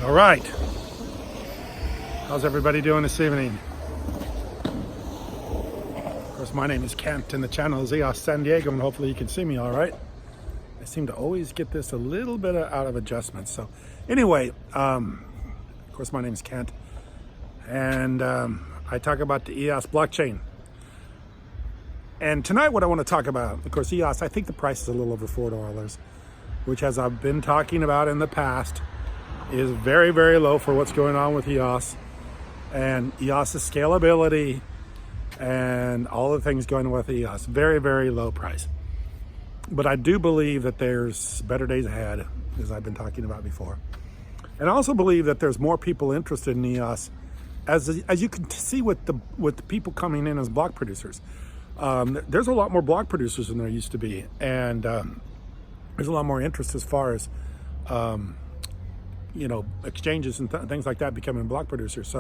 All right. How's everybody doing this evening? Of course, my name is Kent and the channel is EOS San Diego, and hopefully you can see me all right. I seem to always get this a little bit out of adjustment. So anyway, of course, my name is Kent, and I talk about the EOS blockchain. And tonight what I want to talk about, of course, EOS, I think the price is a little over $4, which, as I've been talking about in the past, is very, very low for what's going on with EOS and EOS's scalability and all the things going on with EOS. Very, very low price. But I do believe that there's better days ahead, as I've been talking about before. And I also believe that there's more people interested in EOS, as you can see with the people coming in as block producers. There's a lot more block producers than there used to be, and there's a lot more interest as far as exchanges and things like that becoming block producers.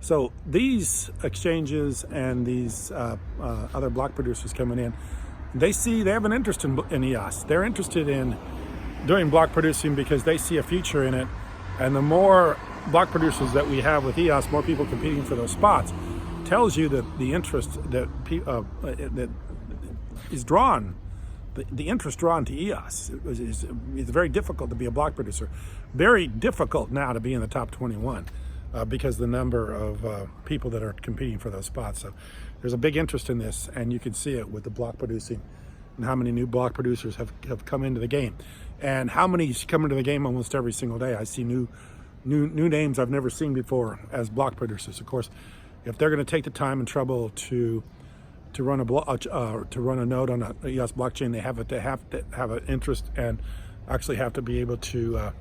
So these exchanges and these other block producers coming in, they have an interest in EOS. They're interested in doing block producing because they see a future in it. And the more block producers that we have with EOS, more people competing for those spots, tells you that the interest that is drawn, the interest drawn to EOS is very difficult to be a block producer. Very difficult now to be in the top 21 because the number of people that are competing for those spots. So there's a big interest in this, and you can see it with the block producing and how many new block producers have come into the game, and how many come into the game almost every single day. I see new names I've never seen before as block producers. Of course, if they're going to take the time and trouble to run a node on a EOS blockchain, they have to have an interest and actually have to be able to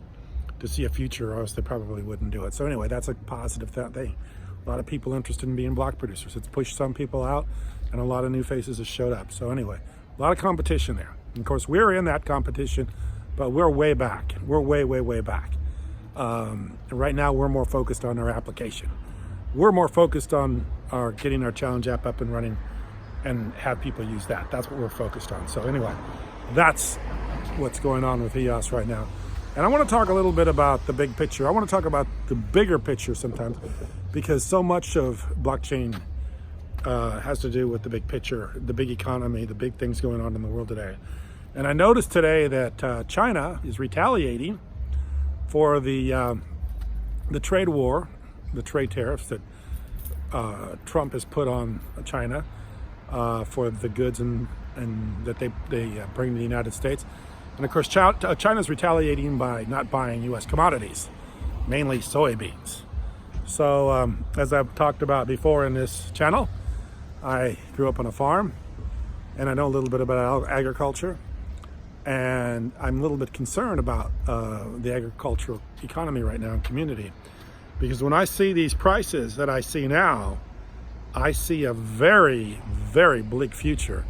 see a future, or else they probably wouldn't do it. So anyway, that's a positive thing. A lot of people interested in being block producers. It's pushed some people out, and a lot of new faces have showed up. So anyway, a lot of competition there. And of course, we're in that competition, but we're way back. We're way back. Right now, we're more focused on our application. We're more focused on getting our challenge app up and running and have people use that. That's what we're focused on. So anyway, that's what's going on with EOS right now. And I want to talk a little bit about the big picture. I want to talk about the bigger picture sometimes, because so much of blockchain has to do with the big picture, the big economy, the big things going on in the world today. And I noticed today that China is retaliating for the trade war, the trade tariffs that Trump has put on China for the goods and that they bring to the United States. And of course, China's retaliating by not buying U.S. commodities, mainly soybeans. So as I've talked about before in this channel, I grew up on a farm, and I know a little bit about agriculture, and I'm a little bit concerned about the agricultural economy right now and community, because when I see these prices that I see now, I see a very, very bleak future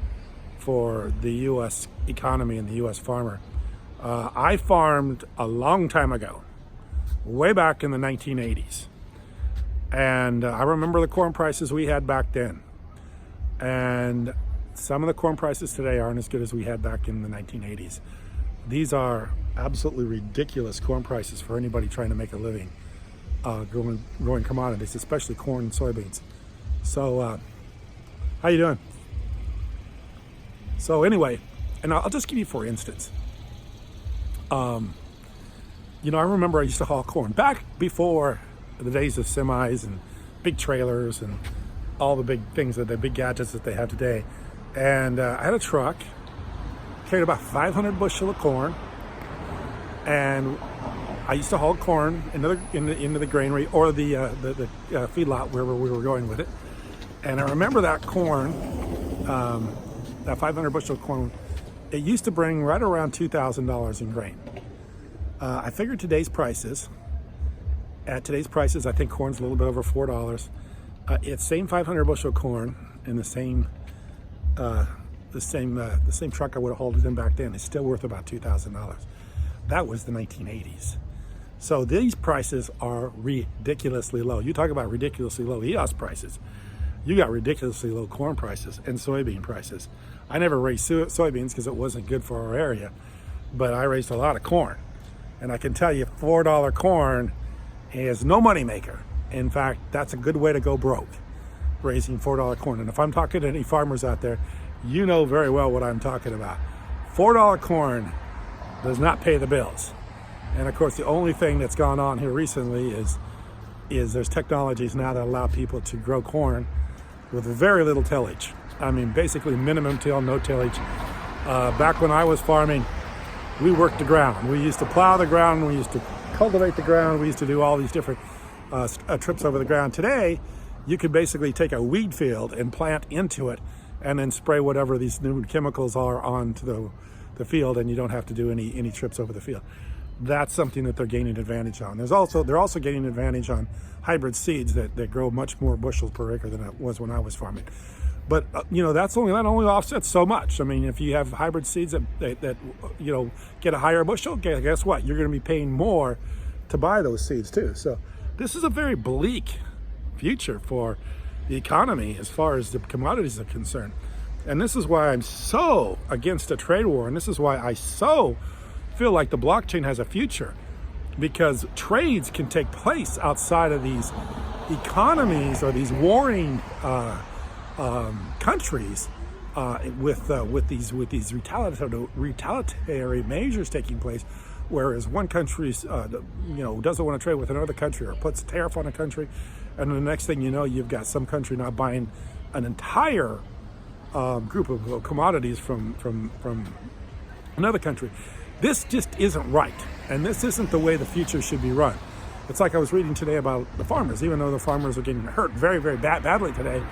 for the U.S. economy and the U.S. farmer. I farmed a long time ago, way back in the 1980s. And I remember the corn prices we had back then. And some of the corn prices today aren't as good as we had back in the 1980s. These are absolutely ridiculous corn prices for anybody trying to make a living growing commodities, especially corn and soybeans. So, how you doing? So anyway, and I'll just give you for instance. I remember I used to haul corn back before the days of semis and big trailers and all the big things, the big gadgets that they have today. And I had a truck, carried about 500 bushel of corn, and I used to haul corn into the granary or the feedlot wherever we were going with it. And I remember that corn, that 500 bushel of corn, it used to bring right around $2,000 in grain. I figured today's prices, I think corn's a little bit over $4. It's same 500 bushel corn in the same truck I would have hauled it in back then. It's still worth about $2,000. That was the 1980s. So these prices are ridiculously low. You talk about ridiculously low EOS prices. You got ridiculously low corn prices and soybean prices. I never raised soybeans because it wasn't good for our area, but I raised a lot of corn. And I can tell you $4 corn is no moneymaker. In fact, that's a good way to go broke, raising $4 corn. And if I'm talking to any farmers out there, you know very well what I'm talking about. $4 corn does not pay the bills. And of course, the only thing that's gone on here recently is there's technologies now that allow people to grow corn with very little tillage. I mean, basically minimum till, no tillage. Back when I was farming, we worked the ground. We used to plow the ground. We used to cultivate the ground. We used to do all these different trips over the ground. Today, you could basically take a weed field and plant into it and then spray whatever these new chemicals are onto the field, and you don't have to do any trips over the field. That's something that they're gaining advantage on. They're also gaining advantage on hybrid seeds that grow much more bushels per acre than it was when I was farming. But that only offsets so much. I mean, if you have hybrid seeds that get a higher bushel, guess what? You're going to be paying more to buy those seeds too. So this is a very bleak future for the economy as far as the commodities are concerned. And this is why I'm so against a trade war, and this is why I so feel like the blockchain has a future, because trades can take place outside of these economies or these warring countries with these retaliatory measures taking place, whereas one country doesn't want to trade with another country or puts a tariff on a country, and the next thing you know, you've got some country not buying an entire group of commodities from another country. This just isn't right, and this isn't the way the future should be run. It's like I was reading today about the farmers. Even though the farmers are getting hurt very, very badly today,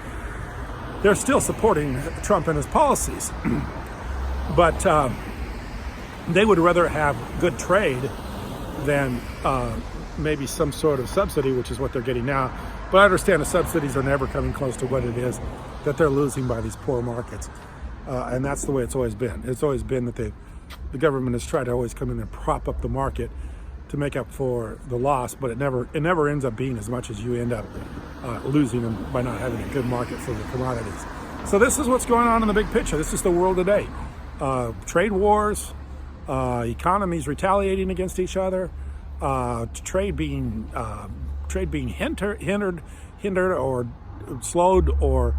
they're still supporting Trump and his policies. But they would rather have good trade than maybe some sort of subsidy, which is what they're getting now. But I understand the subsidies are never coming close to what it is that they're losing by these poor markets. And that's the way it's always been. It's always been that the government has tried to always come in and prop up the market to make up for the loss, but it never ends up being as much as you end up losing them by not having a good market for the commodities. So this is what's going on in the big picture. This is the world today. Trade wars, economies retaliating against each other, trade being hindered or slowed or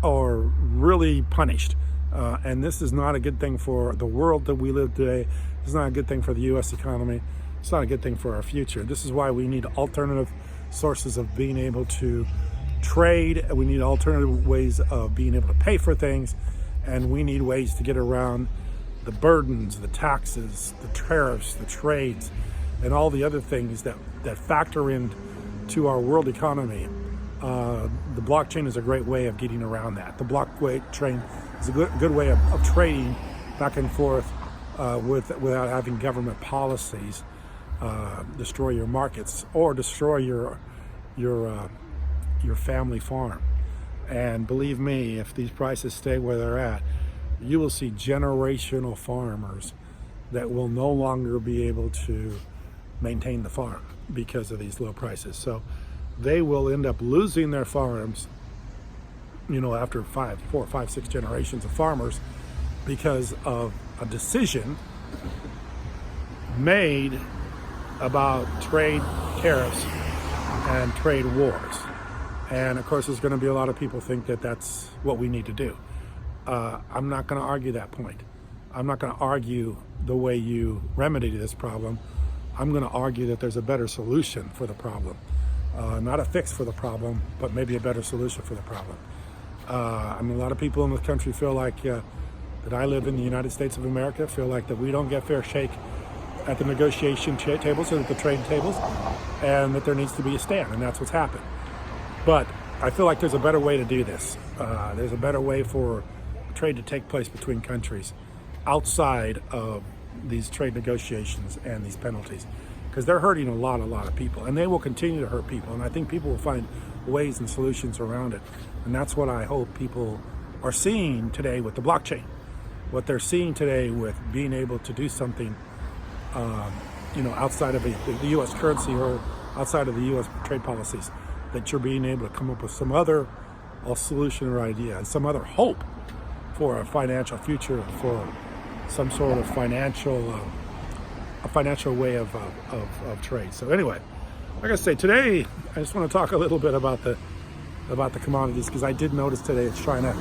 really punished. And this is not a good thing for the world that we live today. It's not a good thing for the U.S. economy. It's not a good thing for our future. This is why we need alternative sources of being able to trade. We need alternative ways of being able to pay for things. And we need ways to get around the burdens, the taxes, the tariffs, the trades, and all the other things that factor into our world economy. The blockchain is a great way of getting around that. The blockchain is a good way of trading back and forth without having government policies destroy your markets or destroy your family farm. And believe me, if these prices stay where they're at, you will see generational farmers that will no longer be able to maintain the farm because of these low prices. So they will end up losing their farms, after 4, 5, 6 generations of farmers because of a decision made about trade tariffs and trade wars. And of course, there's going to be a lot of people think that that's what we need to do. I'm not going to argue that point. I'm not going to argue the way you remedy this problem. I'm going to argue that there's a better solution for the problem. Not a fix for the problem, but maybe a better solution for the problem. A lot of people in this country feel like that I live in the United States of America, feel like that we don't get fair shake at the negotiation tables or at the trade tables, and that there needs to be a stand, and that's what's happened. But I feel like there's a better way to do this. There's a better way for trade to take place between countries outside of these trade negotiations and these penalties, because they're hurting a lot of people, and they will continue to hurt people. And I think people will find ways and solutions around it. And that's what I hope people are seeing today with the blockchain. What they're seeing today with being able to do something, outside of the U.S. currency or outside of the U.S. trade policies, that you're being able to come up with some other solution or idea, and some other hope for a financial future, for some sort of financial way of trade. So anyway, like I say, today I just want to talk a little bit about the commodities, because I did notice today that China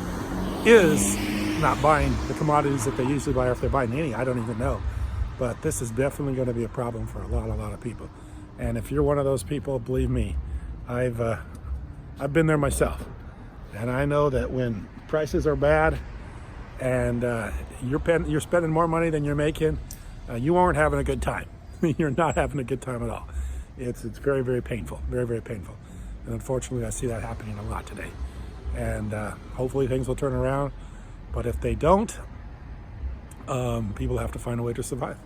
is not buying the commodities that they usually buy, or if they're buying any, I don't even know. But this is definitely going to be a problem for a lot of people. And if you're one of those people, believe me, I've been there myself, and I know that when prices are bad and you're spending more money than you're making, you aren't having a good time. You're not having a good time at all. It's very painful, very painful. And unfortunately, I see that happening a lot today. And hopefully things will turn around. But if they don't, people have to find a way to survive.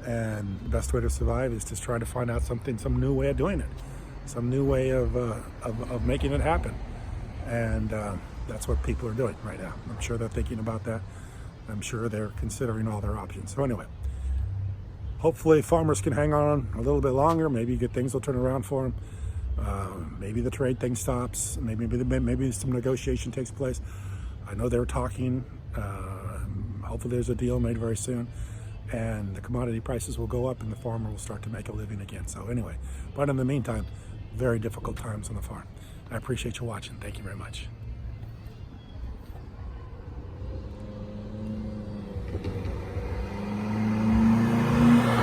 And the best way to survive is to try to find out some new way of doing it, some new way of making it happen. And that's what people are doing right now. I'm sure they're thinking about that. I'm sure they're considering all their options. So anyway, hopefully farmers can hang on a little bit longer. Maybe good things will turn around for them. Maybe the trade thing stops. Maybe some negotiation takes place. I know they're talking. Hopefully there's a deal made very soon, and the commodity prices will go up and the farmer will start to make a living again. So anyway, but in the meantime, very difficult times on the farm. I appreciate you watching. Thank you very much.